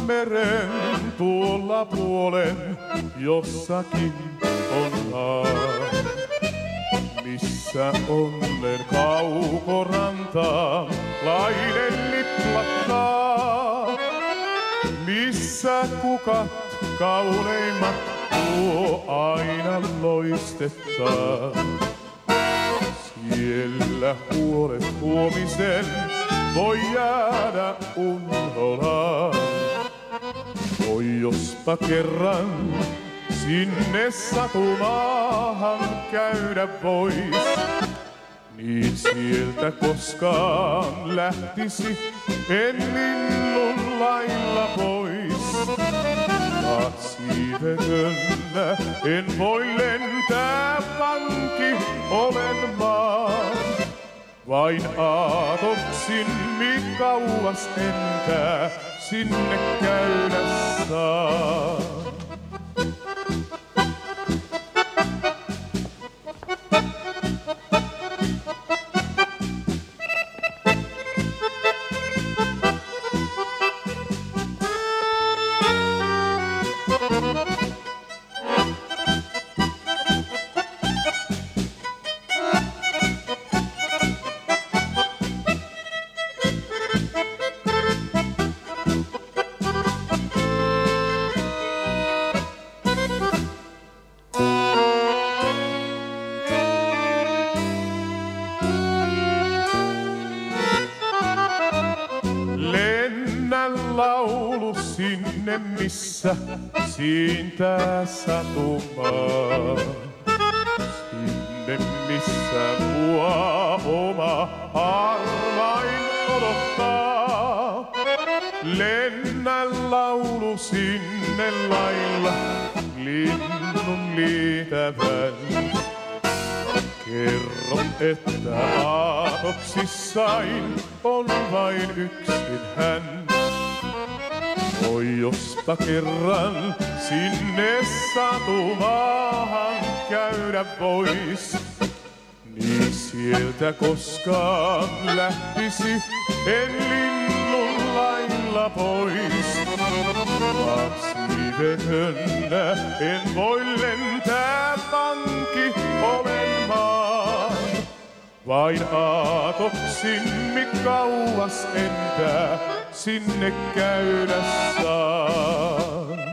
meren tuolla puolen jossakin on haa. Missä onnen kaukorantaa lainen liplakkaa. Missä kukat kauneimmat tuo aina loistettaa. Siellä huolet huomisen voi jäädä unholaan. Oi jospa kerran sinne satumaahan käydä vois. Niin sieltä koskaan lähtisi en linnun lailla pois. Siivetönä en voi lentää, vanki olen maan. Vain aatoksin kauas entää sinne käydä saa. Lennän laulu sinne missä siintää satumaa. Sinne missä mua oma arvain odottaa. Lennän laulu sinne lailla linnun liitävän. Kerro, että aatoksissain on vain yksin hän. Oi jospa kerran sinne satumaahan käydä vois. Niin sieltä koskaan lähtisi en linnun lailla pois. Vaan siivetönä en voi lentää, vanki olen maan. Vain aatoksin kauas entää sinne käydä saa.